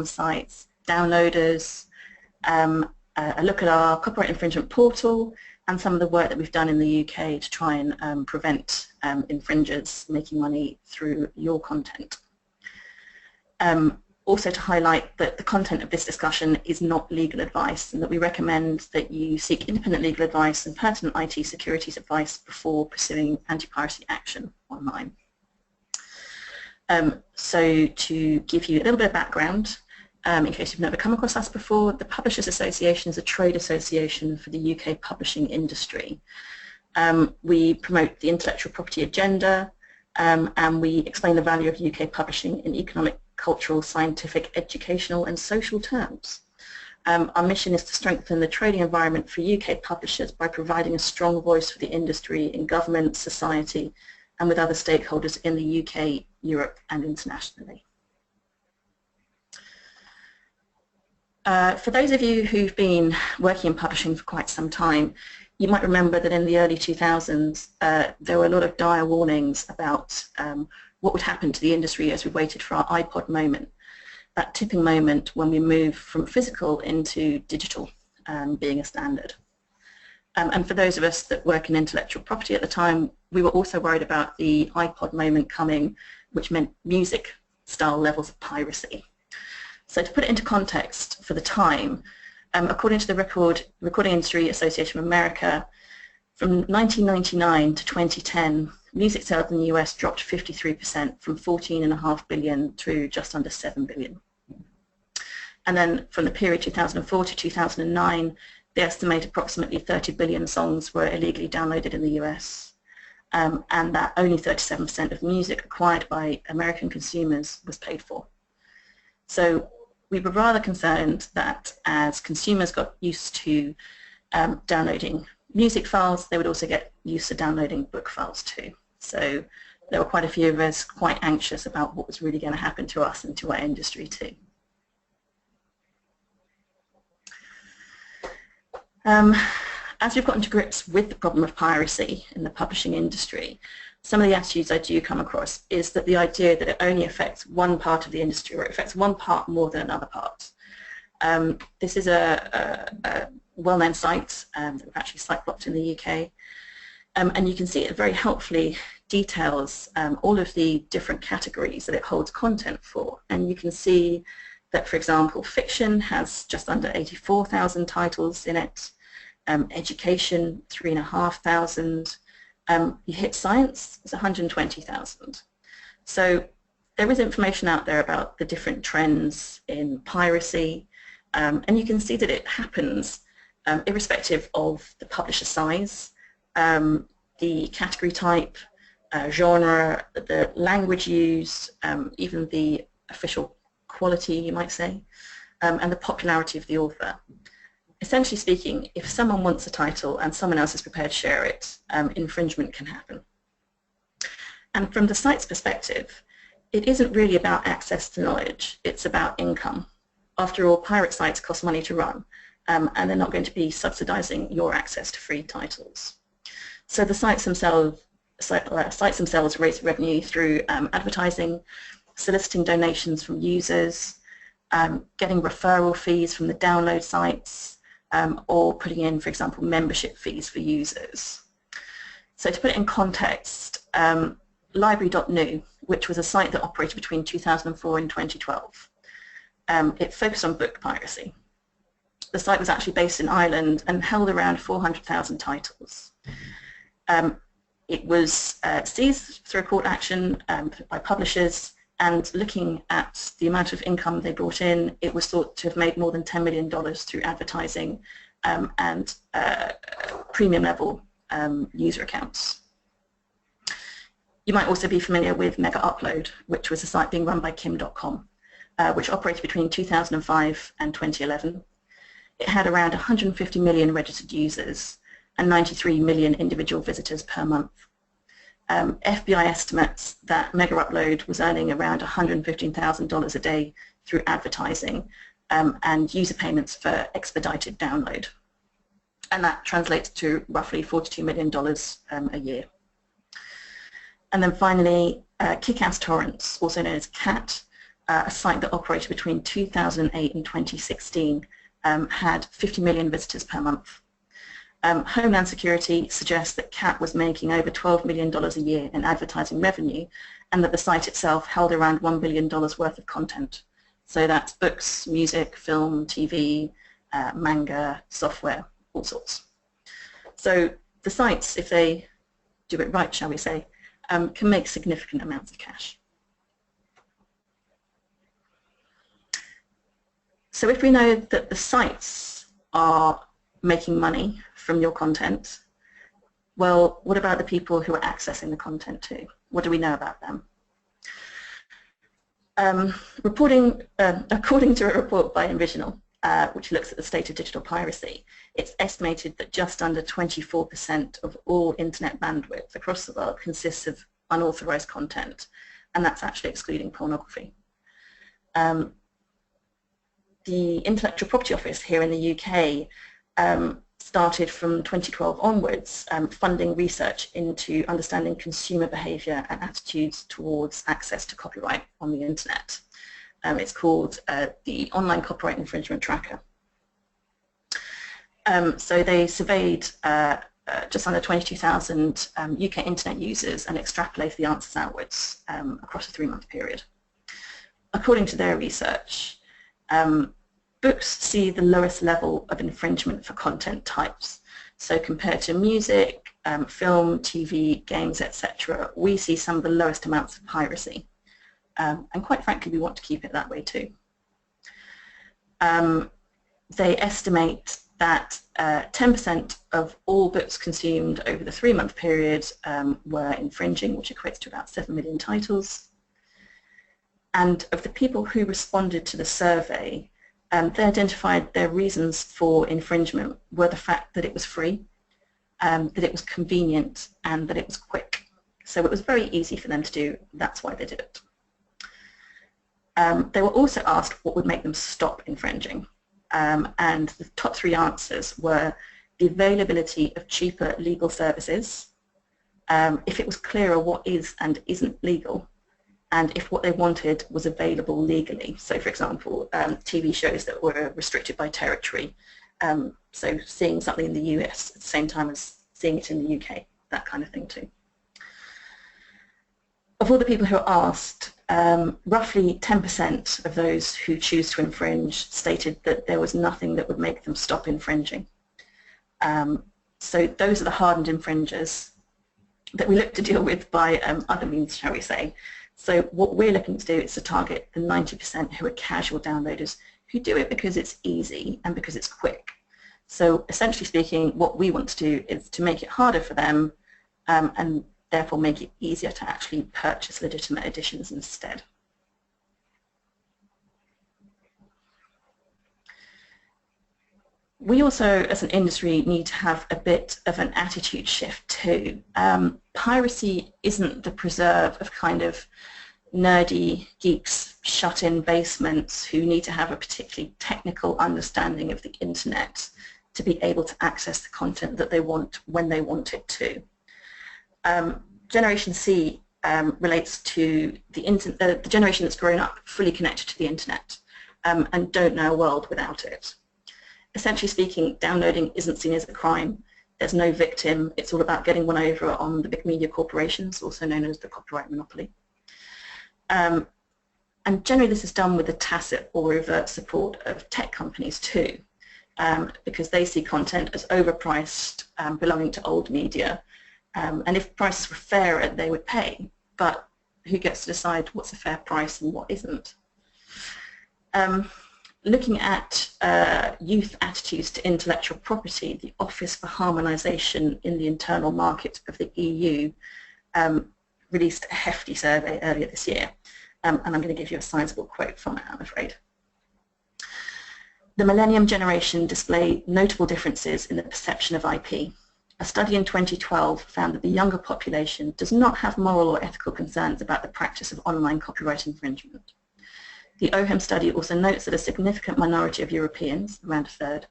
sites, downloaders, a look at our copyright infringement portal, and some of the work that we've done in the UK to try and prevent infringers making money through your content. Also to highlight that the content of this discussion is not legal advice, and that we recommend that you seek independent legal advice and pertinent IT securities advice before pursuing anti-piracy action online. So to give you a little bit of background, in case you've never come across us before, the Publishers Association is a trade association for the UK publishing industry. We promote the intellectual property agenda, and we explain the value of UK publishing in economic, cultural, scientific, educational and social terms. Our mission is to strengthen the trading environment for UK publishers by providing a strong voice for the industry in government, society and with other stakeholders in the UK, Europe and internationally. For those of you who've been working in publishing for quite some time, you might remember that in the early 2000s there were a lot of dire warnings about what would happen to the industry as we waited for our iPod moment, that tipping moment when we move from physical into digital being a standard. And for those of us that work in intellectual property at the time, we were also worried about the iPod moment coming, which meant music style levels of piracy. So to put it into context for the time, according to the Recording Industry Association of America, from 1999 to 2010, music sales in the US dropped 53% from 14.5 billion to just under 7 billion. And then from the period 2004 to 2009, they estimate approximately 30 billion songs were illegally downloaded in the US, and that only 37% of music acquired by American consumers was paid for. So we were rather concerned that as consumers got used to downloading music files, they would also get used to downloading book files too. So there were quite a few of us quite anxious about what was really going to happen to us and to our industry too. As we've gotten to grips with the problem of piracy in the publishing industry, some of the attitudes I do come across is that the idea that it only affects one part of the industry, or it affects one part more than another part. This is a well-known site that we've actually site blocked in the UK, and you can see it very helpfully details all of the different categories that it holds content for. And you can see that, for example, fiction has just under 84,000 titles in it, education 3,500, you hit science, it's 120,000. So there is information out there about the different trends in piracy, and you can see that it happens irrespective of the publisher size, the category type, genre, the language used, even the official quality, you might say, and the popularity of the author. Essentially speaking, if someone wants a title and someone else is prepared to share it, infringement can happen. And from the site's perspective, it isn't really about access to knowledge, it's about income. After all, pirate sites cost money to run, and they're not going to be subsidizing your access to free titles. So the sites themselves raise revenue through advertising, soliciting donations from users, getting referral fees from the download sites, or putting in, for example, membership fees for users. So to put it in context, library.new, which was a site that operated between 2004 and 2012, it focused on book piracy. The site was actually based in Ireland and held around 400,000 titles. It was seized through a court action by publishers, and looking at the amount of income they brought in, it was thought to have made more than $10 million through advertising and premium level user accounts. You might also be familiar with Megaupload, which was a site being run by Kim.com, which operated between 2005 and 2011. It had around 150 million registered users and 93 million individual visitors per month. FBI estimates that Megaupload was earning around $115,000 a day through advertising and user payments for expedited download. And that translates to roughly $42 million a year. And then finally, Kick-Ass Torrents, also known as CAT, a site that operated between 2008 and 2016, had 50 million visitors per month. Homeland Security suggests that CAT was making over $12 million a year in advertising revenue, and that the site itself held around $1 billion worth of content. So that's books, music, film, TV, manga, software, all sorts. So the sites, if they do it right, shall we say, can make significant amounts of cash. So if we know that the sites are making money from your content, well, what about the people who are accessing the content too? What do we know about them? According to a report by Infringement, which looks at the state of digital piracy, it's estimated that just under 24% of all internet bandwidth across the world consists of unauthorized content, and that's actually excluding pornography. The Intellectual Property Office here in the UK started from 2012 onwards funding research into understanding consumer behaviour and attitudes towards access to copyright on the internet. It's called the Online Copyright Infringement Tracker. So they surveyed just under 22,000 UK internet users and extrapolated the answers outwards across a 3-month period. According to their research, books see the lowest level of infringement for content types. So compared to music, film, TV, games, etc., we see some of the lowest amounts of piracy. And quite frankly, we want to keep it that way too. They estimate that 10% of all books consumed over the 3-month period were infringing, which equates to about 7 million titles. And of the people who responded to the survey, they identified their reasons for infringement were the fact that it was free, that it was convenient, and that it was quick. So it was very easy for them to do. That's why they did it. They were also asked what would make them stop infringing. And the top 3 answers were the availability of cheaper legal services, if it was clearer what is and isn't legal, and if what they wanted was available legally. So for example, TV shows that were restricted by territory, so seeing something in the US at the same time as seeing it in the UK, that kind of thing too. Of all the people who are asked, roughly 10% of those who choose to infringe stated that there was nothing that would make them stop infringing. So those are the hardened infringers that we look to deal with by other means, shall we say. So what we're looking to do is to target the 90% who are casual downloaders who do it because it's easy and because it's quick. So essentially speaking, what we want to do is to make it harder for them and therefore make it easier to actually purchase legitimate editions instead. We also, as an industry, need to have a bit of an attitude shift too. Piracy isn't the preserve of kind of nerdy geeks shut in basements who need to have a particularly technical understanding of the internet to be able to access the content that they want when they want it to. Generation C relates to the generation that's grown up fully connected to the internet and don't know a world without it. Essentially speaking, downloading isn't seen as a crime. There's no victim. It's all about getting one over on the big media corporations, also known as the copyright monopoly. And generally this is done with the tacit or overt support of tech companies too, because they see content as overpriced, belonging to old media. And if prices were fairer, they would pay. But who gets to decide what's a fair price and what isn't? Looking at youth attitudes to intellectual property, the Office for Harmonisation in the Internal Market of the EU released a hefty survey earlier this year. And I'm going to give you a sizable quote from it, I'm afraid. The millennium generation display notable differences in the perception of IP. A study in 2012 found that the younger population does not have moral or ethical concerns about the practice of online copyright infringement. The OHM study also notes that a significant minority of Europeans, around a third,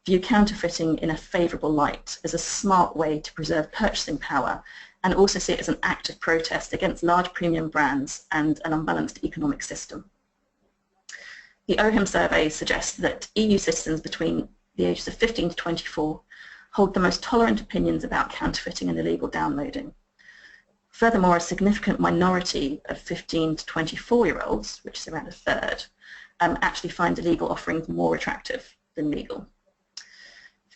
view counterfeiting in a favourable light as a smart way to preserve purchasing power and also see it as an act of protest against large premium brands and an unbalanced economic system. The OHIM survey suggests that EU citizens between the ages of 15 to 24 hold the most tolerant opinions about counterfeiting and illegal downloading. Furthermore, a significant minority of 15 to 24-year-olds, which is around a third, actually find illegal offerings more attractive than legal.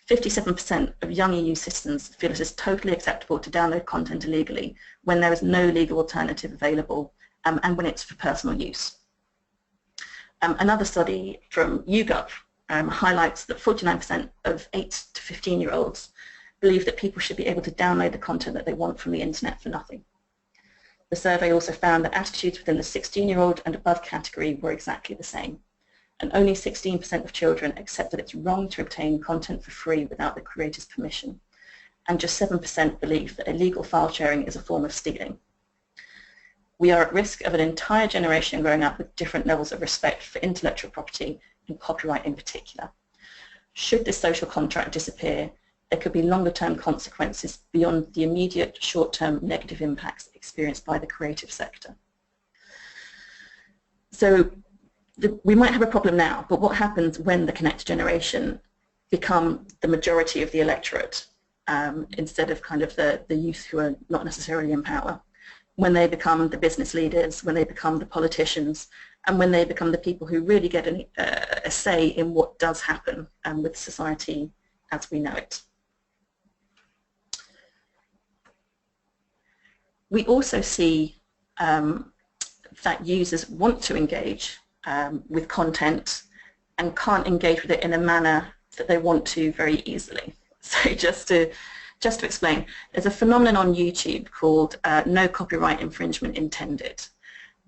57% of young EU citizens feel it is totally acceptable to download content illegally when there is no legal alternative available and when it's for personal use. Another study from YouGov highlights that 49% of 8 to 15-year-olds believe that people should be able to download the content that they want from the internet for nothing. The survey also found that attitudes within the 16-year-old and above category were exactly the same, and only 16% of children accept that it's wrong to obtain content for free without the creator's permission, and just 7% believe that illegal file sharing is a form of stealing. We are at risk of an entire generation growing up with different levels of respect for intellectual property and copyright in particular. Should this social contract disappear, there could be longer-term consequences beyond the immediate short-term negative impacts experienced by the creative sector. So we might have a problem now, but what happens when the connected generation become the majority of the electorate instead of kind of the youth who are not necessarily in power? When they become the business leaders, when they become the politicians, and when they become the people who really get a say in what does happen with society as we know it. We also see that users want to engage with content and can't engage with it in a manner that they want to very easily. So just to explain, there's a phenomenon on YouTube called no copyright infringement intended.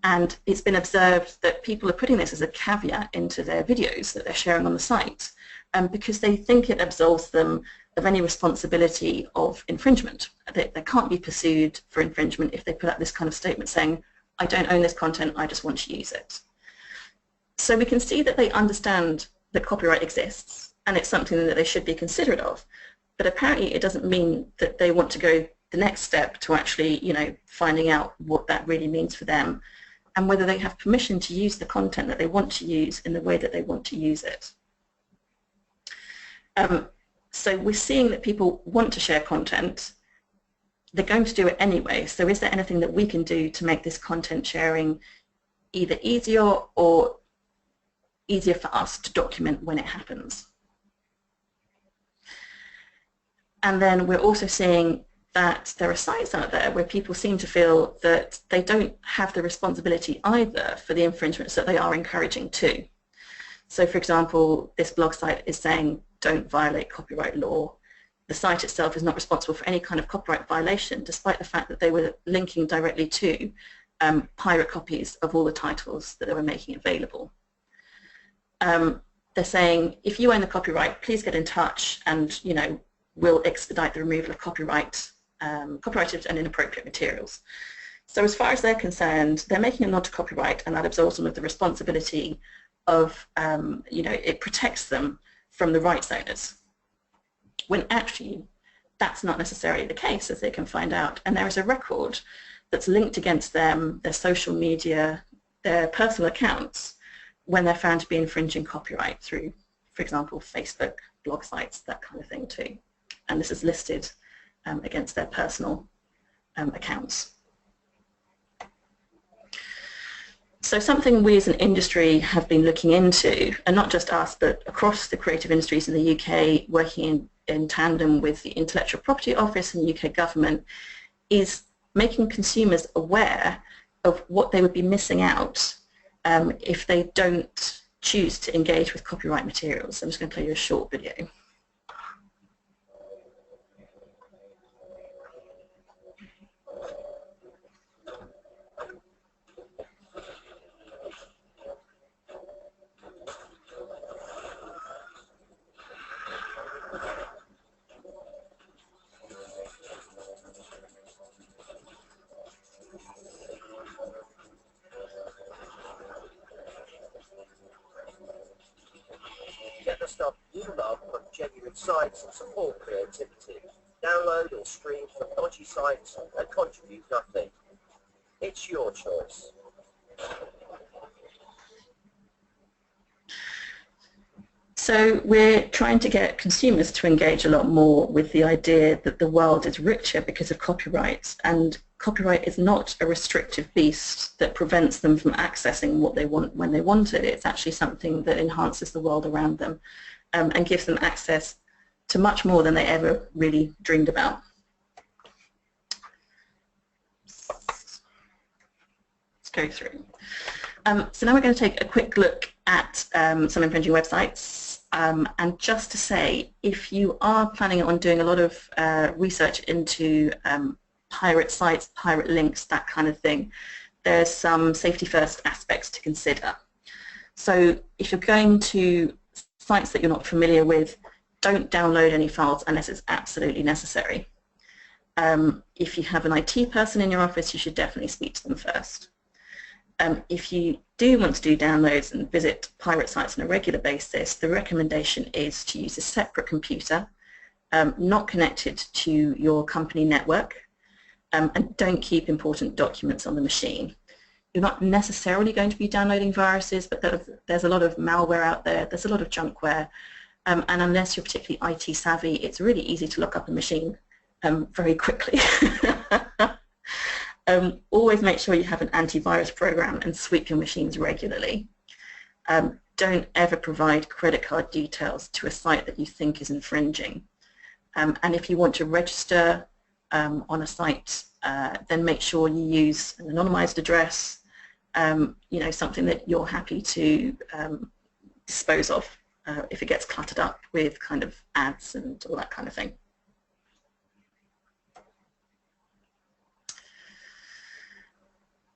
And it's been observed that people are putting this as a caveat into their videos that they're sharing on the site because they think it absolves them of any responsibility of infringement. They can't be pursued for infringement if they put out this kind of statement saying, I don't own this content, I just want to use it. So we can see that they understand that copyright exists and it's something that they should be considerate of. But apparently it doesn't mean that they want to go the next step to actually, finding out what that really means for them and whether they have permission to use the content that they want to use in the way that they want to use it. So we're seeing that people want to share content. They're going to do it anyway. So is there anything that we can do to make this content sharing either easier or easier for us to document when it happens? And then we're also seeing that there are sites out there where people seem to feel that they don't have the responsibility either for the infringements that they are encouraging to. So for example, this blog site is saying don't violate copyright law. The site itself is not responsible for any kind of copyright violation despite the fact that they were linking directly to pirate copies of all the titles that they were making available. They're saying if you own the copyright, please get in touch and we'll expedite the removal of copyrighted and inappropriate materials. So as far as they're concerned, they're making a nod to copyright and that absolves them of the responsibility of, it protects them from the rights owners. When actually, that's not necessarily the case, as they can find out. And there is a record that's linked against them, their social media, their personal accounts, when they're found to be infringing copyright through, for example, Facebook, blog sites, that kind of thing too. And this is listed against their personal accounts. So something we as an industry have been looking into, and not just us, but across the creative industries in the UK, working in tandem with the Intellectual Property Office and the UK government, is making consumers aware of what they would be missing out if they don't choose to engage with copyright materials. I'm just going to play you a short video. Get the stuff you love on genuine sites and support creativity. Download or stream from dodgy sites and contribute nothing. It's your choice. So we're trying to get consumers to engage a lot more with the idea that the world is richer because of copyright, and copyright is not a restrictive beast that prevents them from accessing what they want when they want it. It's actually something that enhances the world around them and gives them access to much more than they ever really dreamed about. Let's go through. So now we're going to take a quick look at some infringing websites. And just to say, if you are planning on doing a lot of research into pirate sites, pirate links, that kind of thing, there's some safety first aspects to consider. So if you're going to sites that you're not familiar with, don't download any files unless it's absolutely necessary. If you have an IT person in your office, you should definitely speak to them first. If you do want to do downloads and visit pirate sites on a regular basis, the recommendation is to use a separate computer, not connected to your company network, and don't keep important documents on the machine. You're not necessarily going to be downloading viruses, but there's a lot of malware out there, there's a lot of junkware, and unless you're particularly IT savvy, it's really easy to lock up a machine very quickly. Always make sure you have an antivirus program and sweep your machines regularly. Don't ever provide credit card details to a site that you think is infringing. And if you want to register on a site, then make sure you use an anonymized address, you know, something that you're happy to dispose of if it gets cluttered up with kind of ads and all that kind of thing.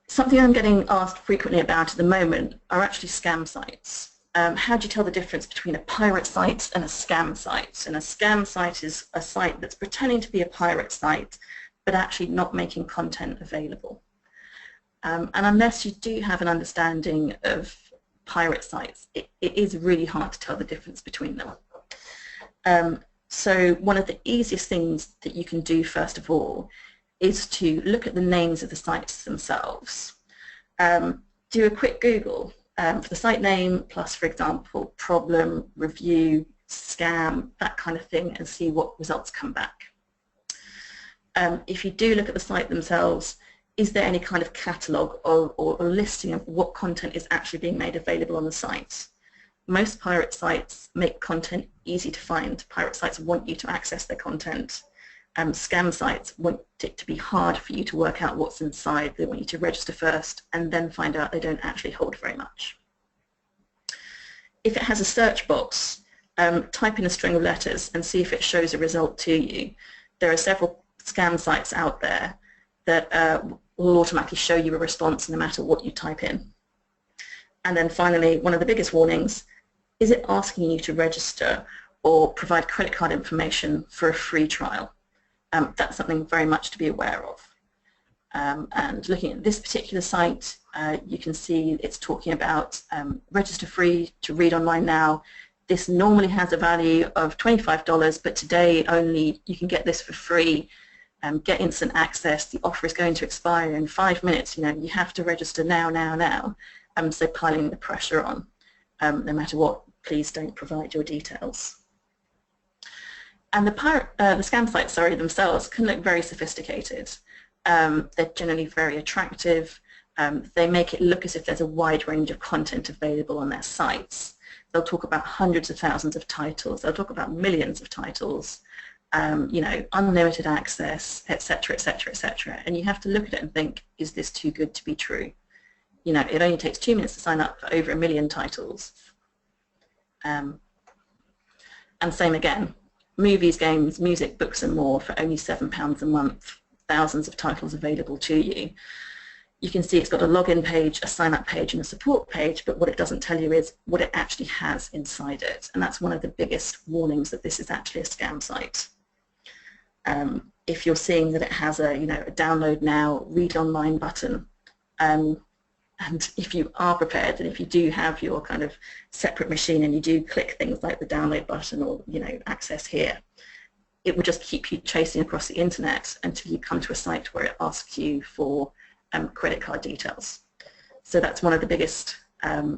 Something I'm getting asked frequently about at the moment are actually scam sites. How do you tell the difference between a pirate site and a scam site? And a scam site is a site that's pretending to be a pirate site, but actually not making content available. And unless you do have an understanding of pirate sites, it is really hard to tell the difference between them. So one of the easiest things that you can do, first of all, is to look at the names of the sites themselves. Do a quick Google for the site name plus, for example, problem, review, scam, that kind of thing, and see what results come back. If you do look at the site themselves, is there any kind of catalogue or listing of what content is actually being made available on the site? Most pirate sites make content easy to find. Pirate sites want you to access their content. Scam sites want it to be hard for you to work out what's inside. They want you to register first and then find out they don't actually hold very much. If it has a search box, type in a string of letters and see if it shows a result to you. There are several scam sites out there that will automatically show you a response no matter what you type in. And then finally, one of the biggest warnings, is it asking you to register or provide credit card information for a free trial? That's something very much to be aware of. And looking at this particular site, you can see it's talking about register free to read online now. This normally has a value of $25, but today only you can get this for free. Get instant access. The offer is going to expire in 5 minutes. You know, you have to register now. So piling the pressure on. No matter what, please don't provide your details. And the scam sites, themselves can look very sophisticated. They're generally very attractive. They make it look as if there's a wide range of content available on their sites. They'll talk about hundreds of thousands of titles. They'll talk about millions of titles. You know, unlimited access, etc., etc., etc. And you have to look at it and think, is this too good to be true? You know, it only takes 2 minutes to sign up for over 1 million titles. And same again. Movies, games, music, books and more for only £7 a month, thousands of titles available to you. You can see it's got a login page, a sign-up page and a support page, but what it doesn't tell you is what it actually has inside it. And that's one of the biggest warnings that this is actually a scam site. If you're seeing that it has a, you know, a download now, read online button, and if you are prepared and if you do have your kind of separate machine and you do click things like the download button or, you know, access here, it will just keep you chasing across the internet until you come to a site where it asks you for credit card details. So that's one of the biggest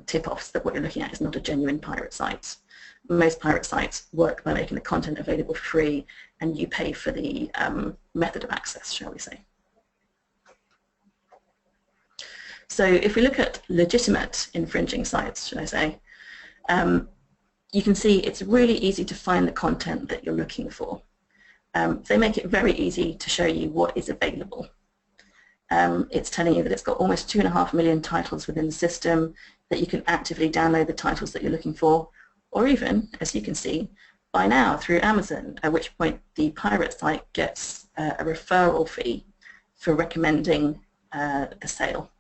tip-offs that what you're looking at is not a genuine pirate site. Most pirate sites work by making the content available for free, and you pay for the method of access, shall we say. So if we look at legitimate infringing sites, should I say, you can see it's really easy to find the content that you're looking for. They make it very easy to show you what is available. It's telling you that it's got almost 2.5 million titles within the system, that you can actively download the titles that you're looking for, or even, as you can see, buy now through Amazon, at which point the pirate site gets a referral fee for recommending the sale.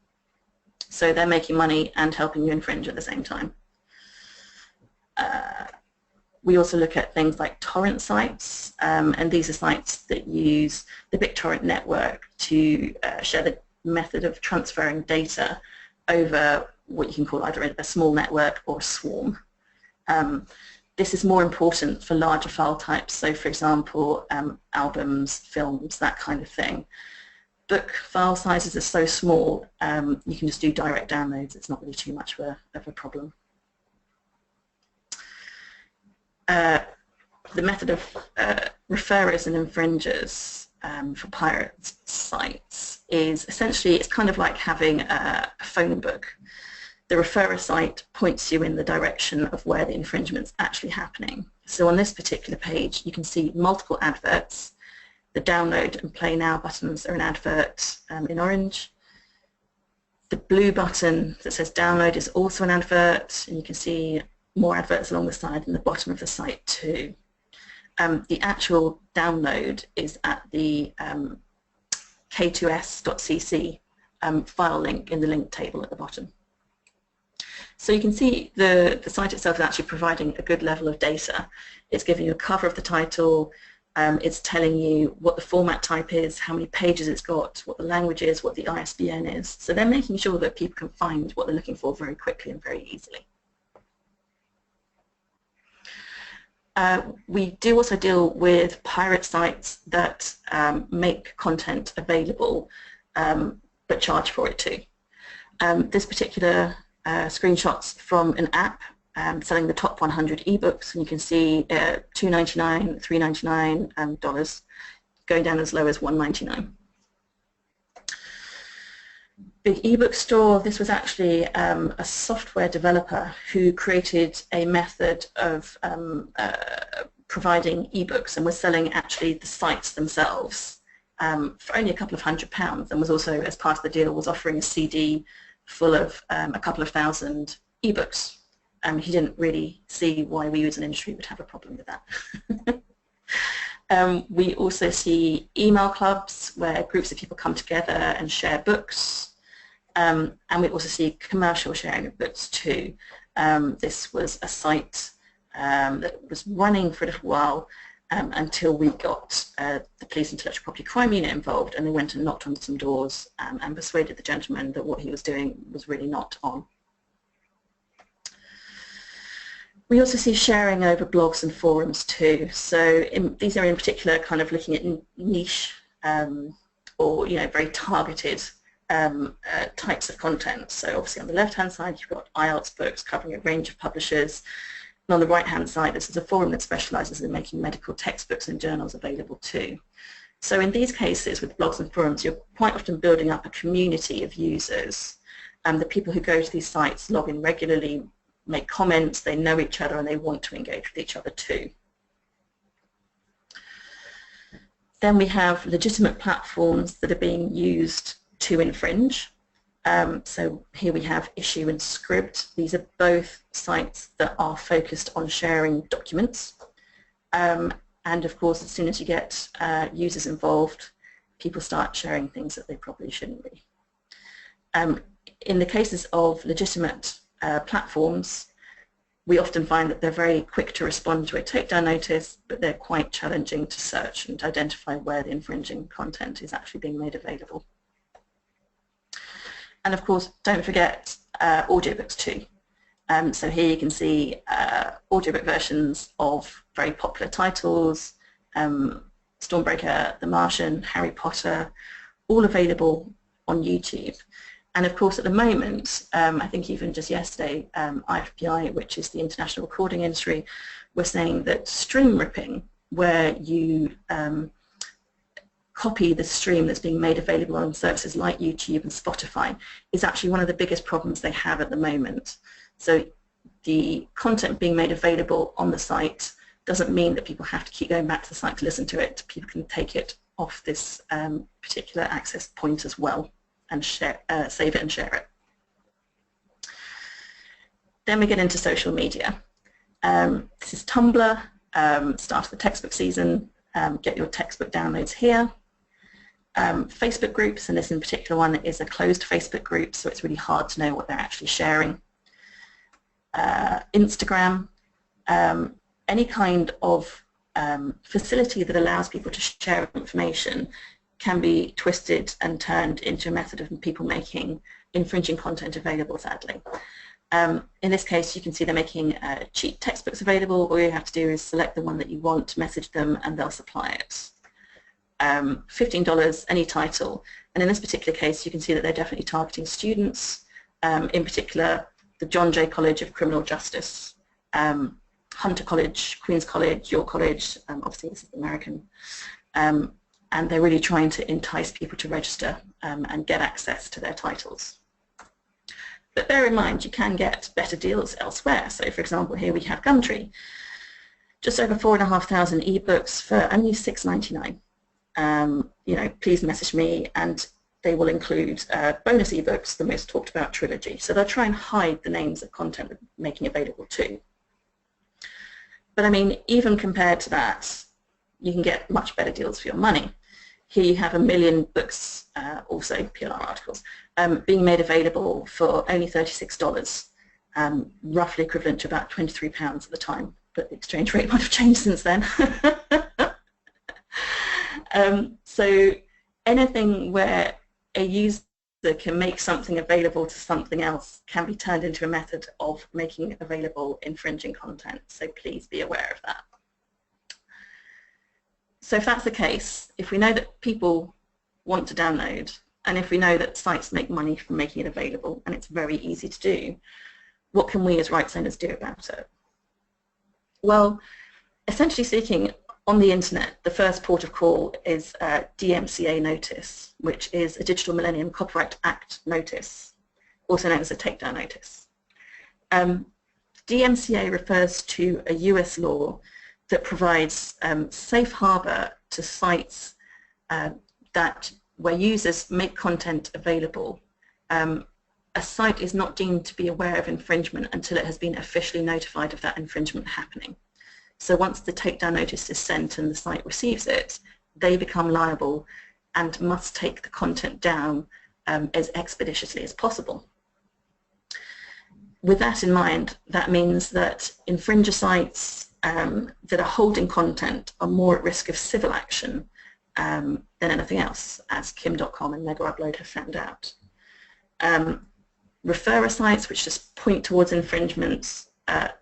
So they're making money and helping you infringe at the same time. We also look at things like torrent sites, and these are sites that use the BitTorrent network to share the method of transferring data over what you can call either a small network or a swarm. This is more important for larger file types, so for example, albums, films, that kind of thing. Book file sizes are so small, you can just do direct downloads. It's not really too much of a problem. The method of referrers and infringers for pirate sites is essentially, it's kind of like having a phone book. The referrer site points you in the direction of where the infringement's actually happening. So on this particular page, you can see multiple adverts. The download and play now buttons are an advert in orange. The blue button that says download is also an advert, and you can see more adverts along the side and the bottom of the site too. The actual download is at the k2s.cc file link in the link table at the bottom. So you can see the site itself is actually providing a good level of data. It's giving you a cover of the title, it's telling you what the format type is, how many pages it's got, what the language is, what the ISBN is. So they're making sure that people can find what they're looking for very quickly and very easily. We do also deal with pirate sites that make content available but charge for it too. This particular screenshots from an app selling the top 100 ebooks, and you can see $2.99, $3.99 going down as low as $1.99. Big Ebook Store, this was actually a software developer who created a method of providing ebooks and was selling actually the sites themselves for only a couple of £100, and was also, as part of the deal, was offering a CD full of a couple of thousand ebooks. He didn't really see why we as an industry would have a problem with that. We also see email clubs where groups of people come together and share books. And we also see commercial sharing of books too. This was a site that was running for a little while until we got the Police Intellectual Property Crime Unit involved, and they went and knocked on some doors and persuaded the gentleman that what he was doing was really not on. We also see sharing over blogs and forums too. So these are in particular kind of looking at niche or very targeted types of content. So obviously on the left-hand side you've got IELTS books covering a range of publishers, and on the right-hand side this is a forum that specialises in making medical textbooks and journals available too. So in these cases with blogs and forums you're quite often building up a community of users, and the people who go to these sites log in regularly, make comments, they know each other and they want to engage with each other too. Then we have legitimate platforms that are being used to infringe. So here we have Issue and Script. These are both sites that are focused on sharing documents. And of course, as soon as you get users involved, people start sharing things that they probably shouldn't be. In the cases of legitimate platforms, we often find that they're very quick to respond to a takedown notice, but they're quite challenging to search and to identify where the infringing content is actually being made available. And of course, don't forget audiobooks too. So here you can see audiobook versions of very popular titles, Stormbreaker, The Martian, Harry Potter, all available on YouTube. And of course, at the moment, I think even just yesterday, IFPI, which is the International Recording Industry, were saying that stream ripping, where you copy the stream that's being made available on services like YouTube and Spotify, is actually one of the biggest problems they have at the moment. So the content being made available on the site doesn't mean that people have to keep going back to the site to listen to it. People can take it off this particular access point as well and share, save it and share it. Then we get into social media. This is Tumblr, start of the textbook season, get your textbook downloads here. Facebook groups, and this in particular one is a closed Facebook group, so it's really hard to know what they're actually sharing. Instagram, any kind of facility that allows people to share information can be twisted and turned into a method of people making infringing content available, sadly. In this case, you can see they're making cheap textbooks available. All you have to do is select the one that you want, message them, and they'll supply it. $15, any title. And in this particular case, you can see that they're definitely targeting students, in particular the John Jay College of Criminal Justice, Hunter College, Queen's College, York College, obviously this is American, and they're really trying to entice people to register and get access to their titles. But bear in mind, you can get better deals elsewhere. So for example, here we have Gumtree, just over 4,500 ebooks for only $6.99. You know, please message me and they will include bonus ebooks, the most talked about trilogy. So they'll try and hide the names of content they're making available too. But I mean, even compared to that, you can get much better deals for your money. Here you have 1 million books, also PLR articles, being made available for only $36, roughly equivalent to about £23 at the time, but the exchange rate might have changed since then. So anything where a user can make something available to something else can be turned into a method of making available infringing content, so please be aware of that. So if that's the case, if we know that people want to download, and if we know that sites make money from making it available, and it's very easy to do, what can we as rights owners do about it? Well, essentially speaking, on the internet, the first port of call is Dmca Notice, which is a Digital Millennium Copyright Act notice, also known as a takedown notice. Dmca refers to a US law that provides safe harbor to sites where users make content available. A site is not deemed to be aware of infringement until it has been officially notified of that infringement happening. So once the takedown notice is sent and the site receives it, they become liable and must take the content down as expeditiously as possible. With that in mind, that means that infringer sites that are holding content are more at risk of civil action than anything else, as Kim.com and Megaupload have found out. Referrer sites, which just point towards infringements,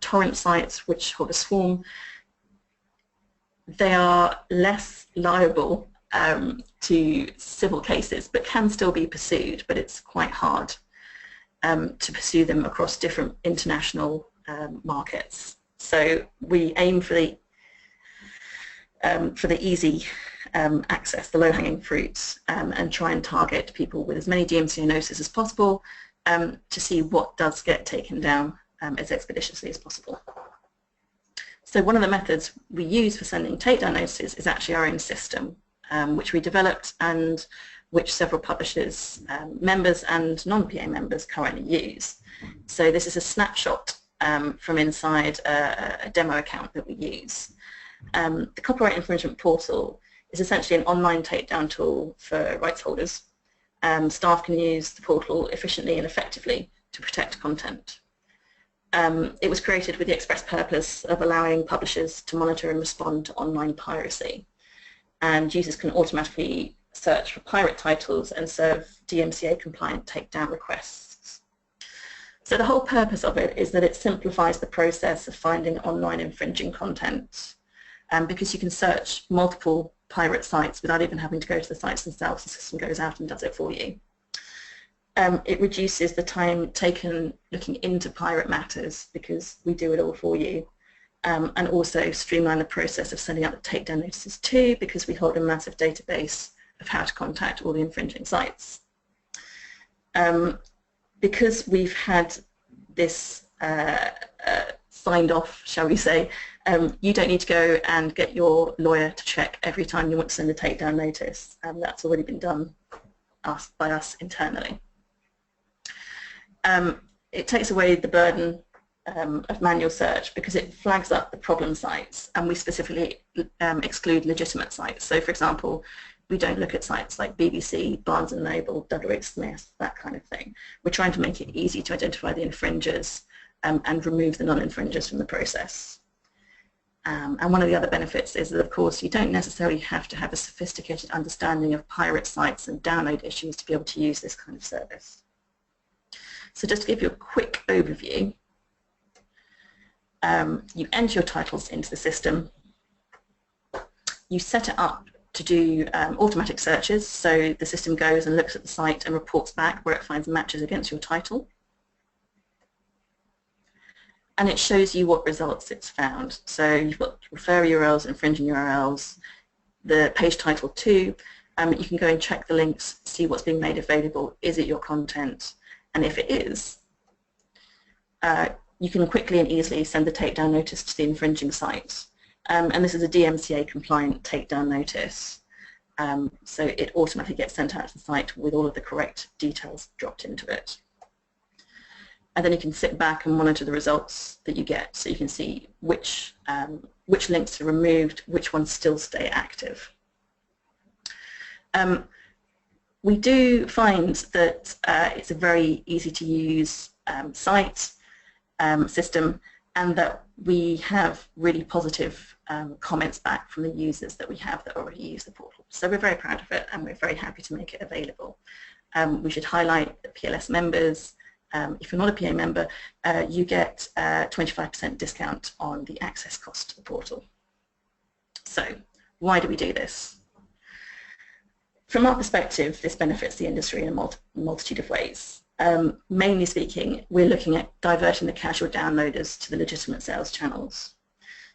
torrent sites, which hold a swarm, they are less liable to civil cases, but can still be pursued, but it's quite hard to pursue them across different international markets. So we aim for the easy access, the low-hanging fruits, and try and target people with as many Dmca notices as possible to see what does get taken down as expeditiously as possible. So one of the methods we use for sending takedown notices is actually our own system, which we developed and which several publishers, members and non-PA members currently use. So this is a snapshot from inside a demo account that we use. The Copyright Infringement Portal is essentially an online takedown tool for rights holders. Staff can use the portal efficiently and effectively to protect content. It was created with the express purpose of allowing publishers to monitor and respond to online piracy. And users can automatically search for pirate titles and serve Dmca compliant takedown requests. So the whole purpose of it is that it simplifies the process of finding online infringing content, because you can search multiple pirate sites without even having to go to the sites themselves. The system goes out and does it for you. It reduces the time taken looking into pirate matters because we do it all for you, and also streamline the process of sending out the takedown notices too, because we hold a massive database of how to contact all the infringing sites. Because we've had this signed off, shall we say, you don't need to go and get your lawyer to check every time you want to send a takedown notice. That's already been done by us internally. It takes away the burden of manual search because it flags up the problem sites, and we specifically exclude legitimate sites. So, for example, we don't look at sites like BBC, Barnes & Noble, W.H. Smith, that kind of thing. We're trying to make it easy to identify the infringers and remove the non-infringers from the process. And one of the other benefits is that, of course, you don't necessarily have to have a sophisticated understanding of pirate sites and download issues to be able to use this kind of service. So just to give you a quick overview, you enter your titles into the system, you set it up to do automatic searches, so the system goes and looks at the site and reports back where it finds matches against your title. And it shows you what results it's found. So you've got refer URLs, infringing URLs, the page title too. You can go and check the links, see what's being made available. Is it your content? And if it is, you can quickly and easily send the takedown notice to the infringing site. And this is a DMCA compliant takedown notice. So it automatically gets sent out to the site with all of the correct details dropped into it. And then you can sit back and monitor the results that you get, so you can see which links are removed, which ones still stay active. We do find that it's a very easy to use site system, and that we have really positive comments back from the users that we have that already use the portal. So we're very proud of it, and we're very happy to make it available. We should highlight the PLS members. If you're not a PA member, you get a 25% discount on the access cost to the portal. So why do we do this? From our perspective, this benefits the industry in a multitude of ways. Mainly speaking, we're looking at diverting the casual downloaders to the legitimate sales channels.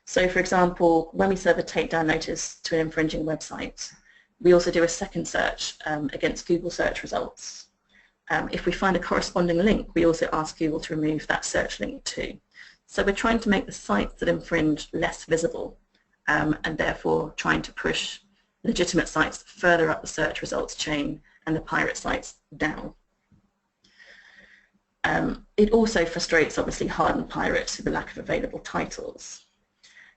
So, for example, when we serve a takedown notice to an infringing website, we also do a second search against Google search results. If we find a corresponding link, we also ask Google to remove that search link too. So we're trying to make the sites that infringe less visible, and therefore trying to push legitimate sites further up the search results chain and the pirate sites down. It also frustrates, obviously, hardened pirates with the lack of available titles.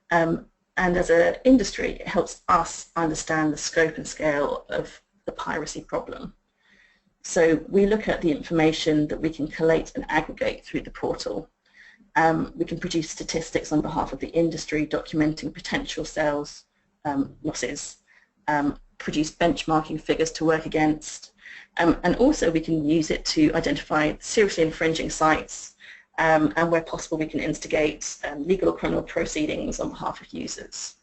And as an industry, it helps us understand the scope and scale of the piracy problem. So we look at the information that we can collate and aggregate through the portal. We can produce statistics on behalf of the industry documenting potential sales losses, produce benchmarking figures to work against, and also we can use it to identify seriously infringing sites, and where possible we can instigate legal or criminal proceedings on behalf of users.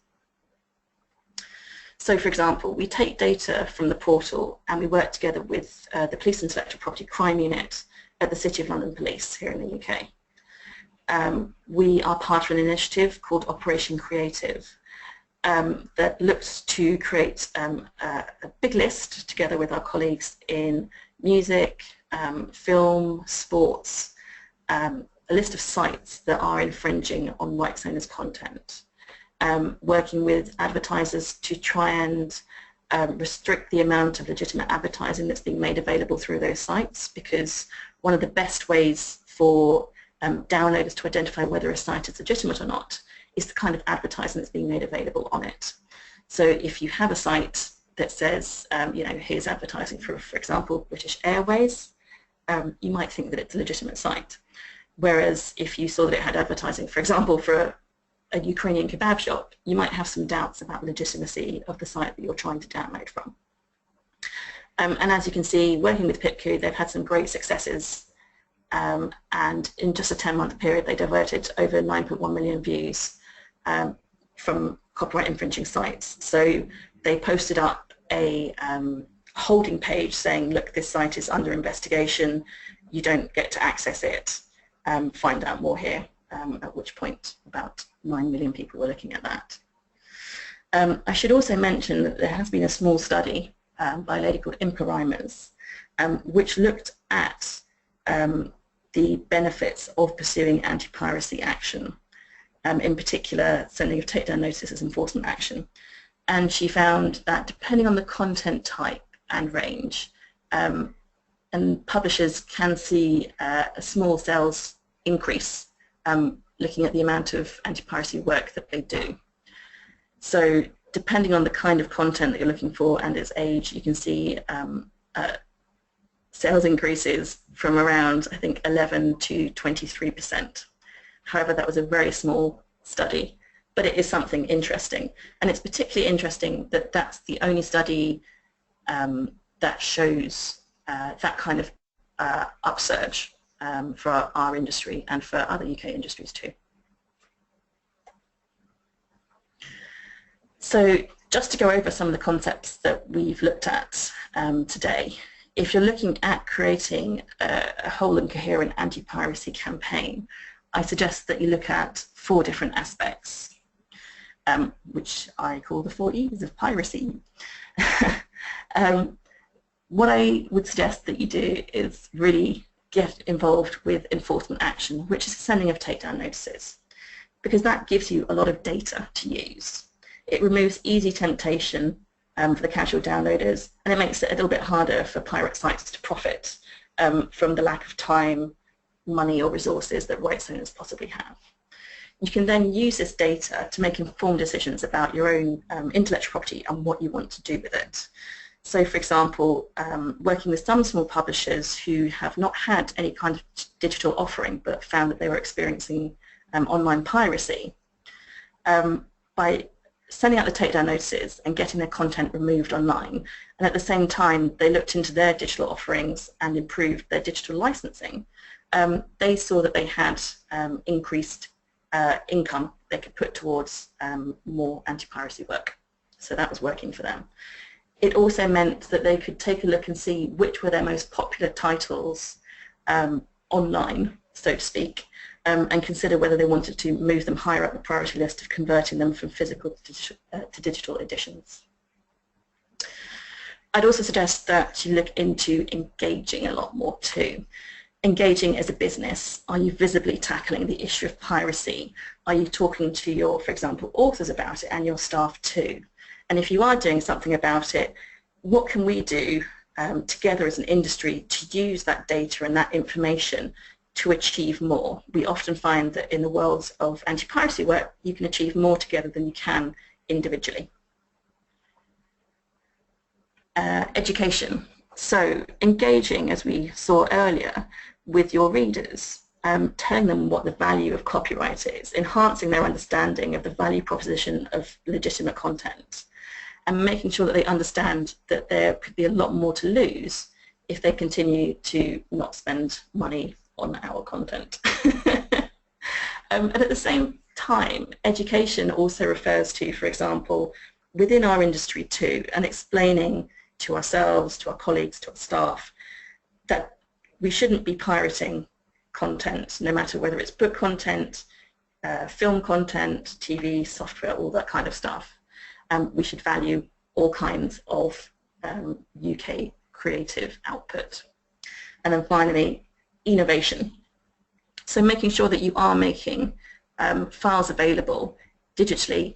So, for example, we take data from the portal and we work together with the Police Intellectual Property Crime Unit at the City of London Police here in the UK. We are part of an initiative called Operation Creative that looks to create a big list together with our colleagues in music, film, sports, a list of sites that are infringing on rights owners' content. Working with advertisers to try and restrict the amount of legitimate advertising that's being made available through those sites, because one of the best ways for downloaders to identify whether a site is legitimate or not is the kind of advertising that's being made available on it. So if you have a site that says, you know, here's advertising for example, British Airways, you might think that it's a legitimate site. Whereas if you saw that it had advertising, for example, for a Ukrainian kebab shop, you might have some doubts about the legitimacy of the site that you're trying to download from. And as you can see, working with PIPQ, they've had some great successes, and in just a 10-month period, they diverted over 9.1 million views from copyright infringing sites. So they posted up a holding page saying, look, this site is under investigation, you don't get to access it, find out more here, at which point about 9 million people were looking at that. I should also mention that there has been a small study by a lady called Dmca Notice, which looked at the benefits of pursuing anti-piracy action, in particular sending of takedown notices as enforcement action. And she found that depending on the content type and range, and publishers can see a small sales increase looking at the amount of anti-piracy work that they do. So depending on the kind of content that you're looking for and its age, you can see sales increases from around, I think, 11 to 23%. However, that was a very small study, but it is something interesting. And it's particularly interesting that that's the only study that shows that kind of upsurge for our industry and for other UK industries too. So just to go over some of the concepts that we've looked at today, if you're looking at creating a whole and coherent anti-piracy campaign, I suggest that you look at 4 different aspects, which I call the 4 E's of piracy. What I would suggest that you do is really get involved with enforcement action, which is the sending of takedown notices, because that gives you a lot of data to use. It removes easy temptation for the casual downloaders, and it makes it a little bit harder for pirate sites to profit from the lack of time, money or resources that rights owners possibly have. You can then use this data to make informed decisions about your own intellectual property and what you want to do with it. So for example, working with some small publishers who have not had any kind of digital offering but found that they were experiencing online piracy, by sending out the takedown notices and getting their content removed online, and at the same time they looked into their digital offerings and improved their digital licensing, they saw that they had increased income they could put towards more anti-piracy work. So that was working for them. It also meant that they could take a look and see which were their most popular titles online, so to speak, and consider whether they wanted to move them higher up the priority list of converting them from physical to digital editions. I'd also suggest that you look into engaging a lot more too. Engaging as a business. Are you visibly tackling the issue of piracy? Are you talking to your, for example, authors about it and your staff too? And if you are doing something about it, what can we do together as an industry to use that data and that information to achieve more? We often find that in the world of anti-piracy work, you can achieve more together than you can individually. Education. So engaging, as we saw earlier, with your readers, telling them what the value of copyright is, enhancing their understanding of the value proposition of legitimate content, and making sure that they understand that there could be a lot more to lose if they continue to not spend money on our content. And at the same time, education also refers to, for example, within our industry too, and explaining to ourselves, to our colleagues, to our staff, that we shouldn't be pirating content, no matter whether it's book content, film content, TV, software, all that kind of stuff. We should value all kinds of UK creative output. And then finally, innovation. So making sure that you are making files available digitally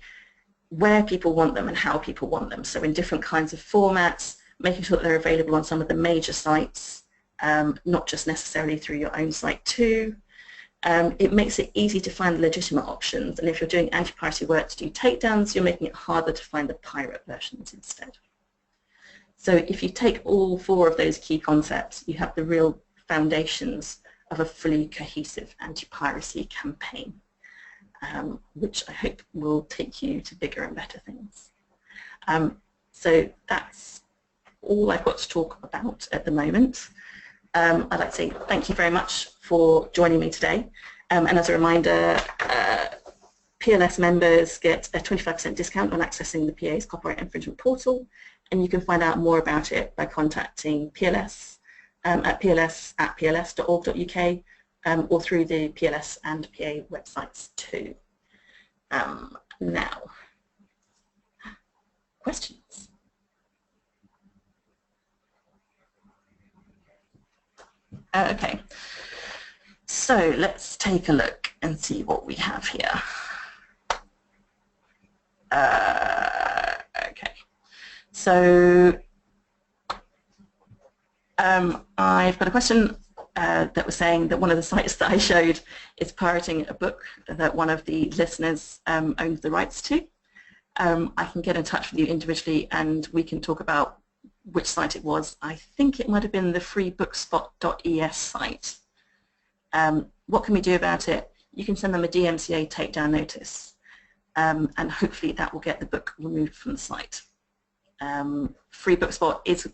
where people want them and how people want them. So in different kinds of formats, making sure that they're available on some of the major sites, not just necessarily through your own site too. It makes it easy to find legitimate options, and if you're doing anti-piracy work to do takedowns, you're making it harder to find the pirate versions instead. So if you take all 4 of those key concepts, you have the real foundations of a fully cohesive anti-piracy campaign, which I hope will take you to bigger and better things. So that's all I've got to talk about at the moment. I'd like to say thank you very much for joining me today. And as a reminder, PLS members get a 25% discount on accessing the PA's copyright infringement portal, and you can find out more about it by contacting PLS at pls@pls.org.uk or through the PLS and PA websites too. Now, questions? Okay, so let's take a look and see what we have here. Okay, so I've got a question that was saying that one of the sites that I showed is pirating a book that one of the listeners owns the rights to. I can get in touch with you individually and we can talk about which site it was. I think it might have been the freebookspot.es site. What can we do about it? You can send them a DMCA takedown notice and hopefully that will get the book removed from the site. Freebookspot is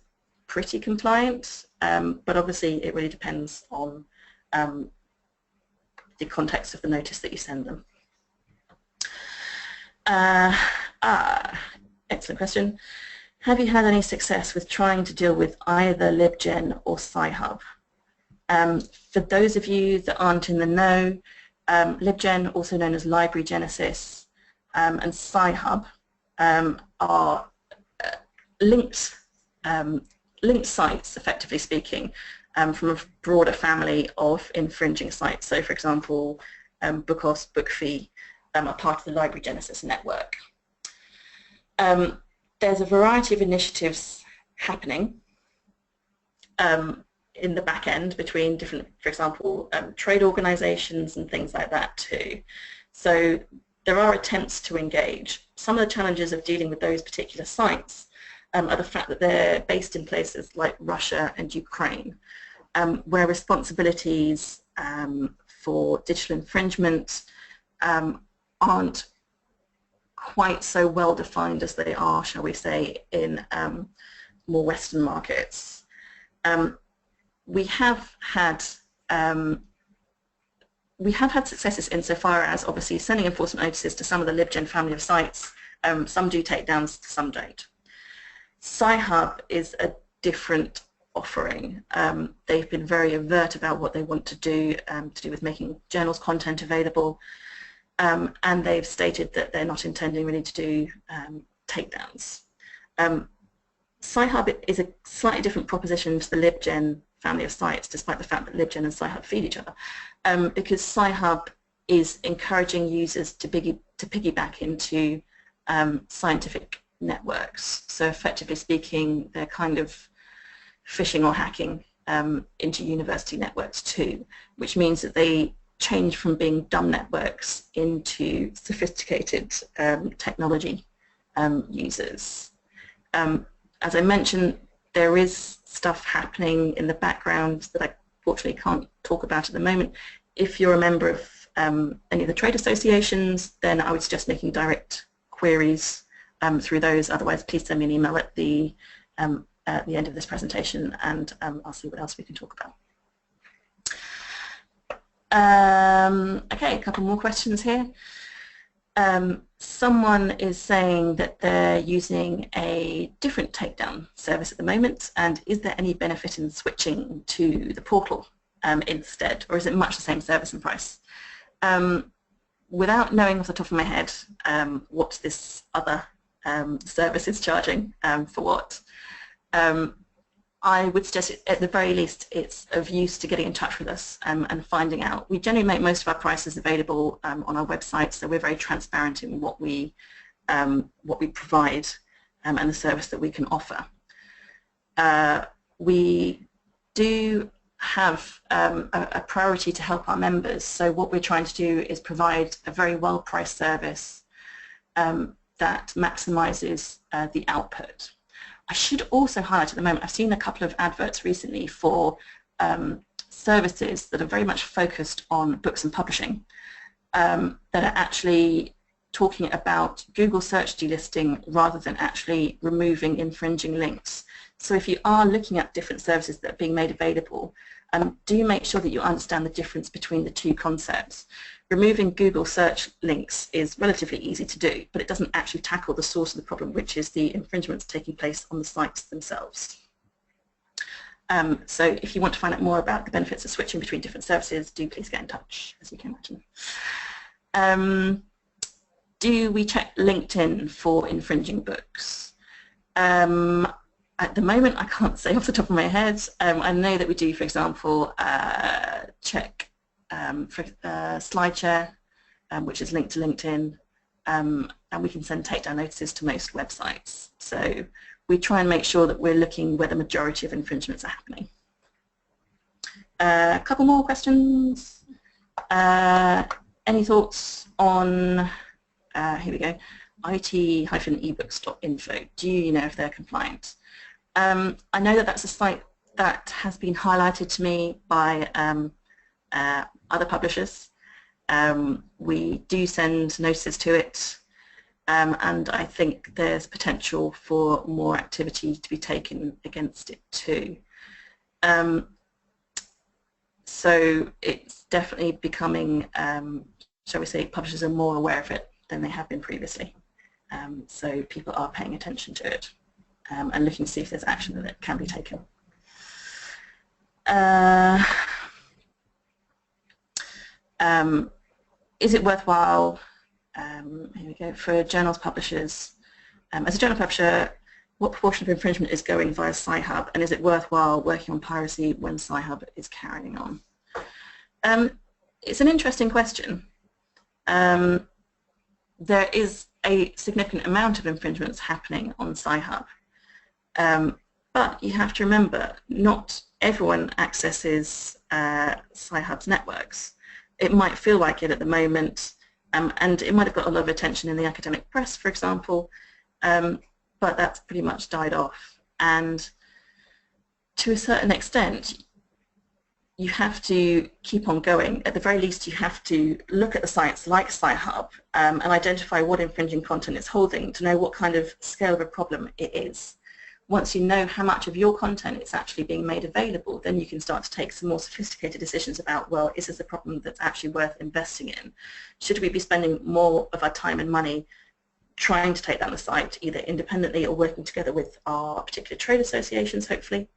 pretty compliant, but obviously it really depends on the context of the notice that you send them. Excellent question. Have you had any success with trying to deal with either LibGen or Sci-Hub? For those of you that aren't in the know, LibGen, also known as Library Genesis, and Sci-Hub are linked sites, effectively speaking, from a broader family of infringing sites. So, for example, Bookos, Bookfee are part of the Library Genesis network. There's a variety of initiatives happening in the back end between different, for example, trade organizations and things like that too. So there are attempts to engage. Some of the challenges of dealing with those particular sites are the fact that they're based in places like Russia and Ukraine, where responsibilities for digital infringement aren't quite so well defined as they are, shall we say, in more Western markets. We have had successes insofar as obviously sending enforcement notices to some of the LibGen family of sites. Some do takedowns, some don't. Sci-Hub is a different offering. They've been very overt about what they want to do with making journals content available, and they've stated that they're not intending really to do takedowns. Sci-Hub is a slightly different proposition to the LibGen family of sites, despite the fact that LibGen and Sci-Hub feed each other, because Sci-Hub is encouraging users to piggyback into scientific networks. So effectively speaking, they're kind of phishing or hacking into university networks too, which means that they change from being dumb networks into sophisticated technology users. As I mentioned, there is stuff happening in the background that I fortunately can't talk about at the moment. If you're a member of any of the trade associations, then I would suggest making direct queries through those. Otherwise, please send me an email at the end of this presentation, and I'll see what else we can talk about. Okay, a couple more questions here. Someone is saying that they're using a different takedown service at the moment, and is there any benefit in switching to the portal instead, or is it much the same service and price? Without knowing off the top of my head what this other service is charging for what, I would suggest at the very least it's of use to getting in touch with us and finding out. We generally make most of our prices available on our website, so we're very transparent in what we provide and the service that we can offer. We do have a priority to help our members, so what we're trying to do is provide a very well-priced service that maximizes the output. I should also highlight at the moment, I've seen a couple of adverts recently for services that are very much focused on books and publishing that are actually talking about Google search delisting rather than actually removing infringing links. So if you are looking at different services that are being made available, do make sure that you understand the difference between the two concepts. removing Google search links is relatively easy to do, but it doesn't actually tackle the source of the problem, which is the infringements taking place on the sites themselves. So if you want to find out more about the benefits of switching between different services, do please get in touch, as you can imagine. Do we check LinkedIn for infringing books? At the moment, I can't say off the top of my head. I know that we do, for example, check for SlideShare, which is linked to LinkedIn, and we can send takedown notices to most websites. So we try and make sure that we're looking where the majority of infringements are happening. A couple more questions. Any thoughts on, here we go, it-ebooks.info? Do you know if they're compliant? I know that that's a site that has been highlighted to me by other publishers. We do send notices to it, and I think there's potential for more activity to be taken against it too. So it's definitely becoming, shall we say, publishers are more aware of it than they have been previously. So people are paying attention to it and looking to see if there's action that can be taken. Is it worthwhile, here we go, for journals publishers, as a journal publisher, what proportion of infringement is going via Sci-Hub, and is it worthwhile working on piracy when Sci-Hub is carrying on? It's an interesting question. There is a significant amount of infringements happening on Sci-Hub, but you have to remember, not everyone accesses Sci-Hub's networks. It might feel like it at the moment, and it might have got a lot of attention in the academic press, for example, but that's pretty much died off. And to a certain extent, you have to keep on going. At the very least, you have to look at the sites like Sci-Hub and identify what infringing content it's holding to know what kind of scale of a problem it is. Once you know how much of your content is actually being made available, then you can start to take some more sophisticated decisions about, well, is this a problem that's actually worth investing in? Should we be spending more of our time and money trying to take down the site, either independently or working together with our particular trade associations, hopefully?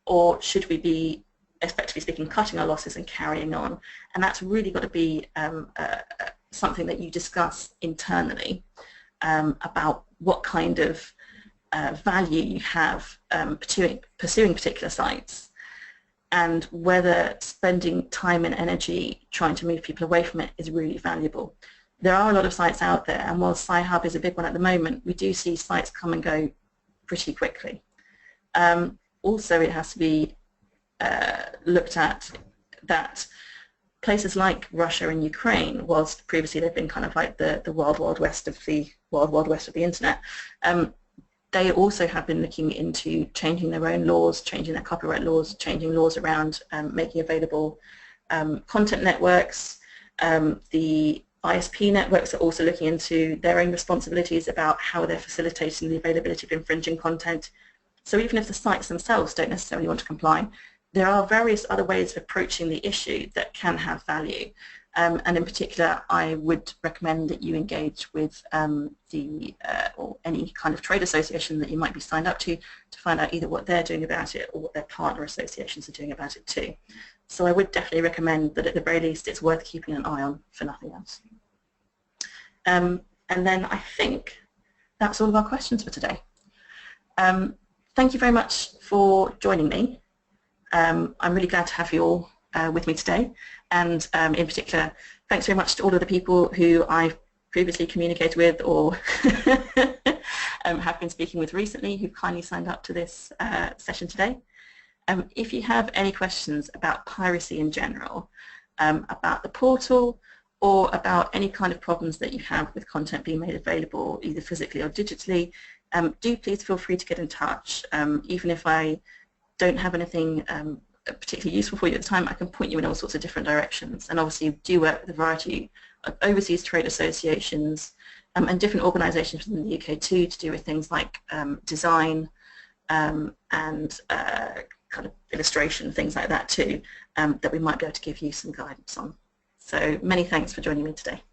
Or should we be, effectively speaking, cutting our losses and carrying on? And that's really got to be something that you discuss internally about what kind of value you have pursuing particular sites, and whether spending time and energy trying to move people away from it is really valuable. There are a lot of sites out there, and while Sci-Hub is a big one at the moment, we do see sites come and go pretty quickly. Also, it has to be looked at that places like Russia and Ukraine, whilst previously they've been kind of like the wild west of the internet, they also have been looking into changing their own laws, changing their copyright laws, changing laws around making available content networks. The ISP networks are also looking into their own responsibilities about how they're facilitating the availability of infringing content. So even if the sites themselves don't necessarily want to comply, there are various other ways of approaching the issue that can have value. And in particular, I would recommend that you engage with or any kind of trade association that you might be signed up to find out either what they're doing about it or what their partner associations are doing about it too. So I would definitely recommend that at the very least it's worth keeping an eye on, for nothing else. And then I think that's all of our questions for today. Thank you very much for joining me. I'm really glad to have you all with me today, and in particular, thanks very much to all of the people who I've previously communicated with or have been speaking with recently who've kindly signed up to this session today. If you have any questions about piracy in general, about the portal, or about any kind of problems that you have with content being made available either physically or digitally, do please feel free to get in touch. Even if I don't have anything particularly useful for you at the time, I can point you in all sorts of different directions. And obviously do work with a variety of overseas trade associations and different organisations within the UK too, to do with things like design and kind of illustration, things like that too, that we might be able to give you some guidance on. So many thanks for joining me today.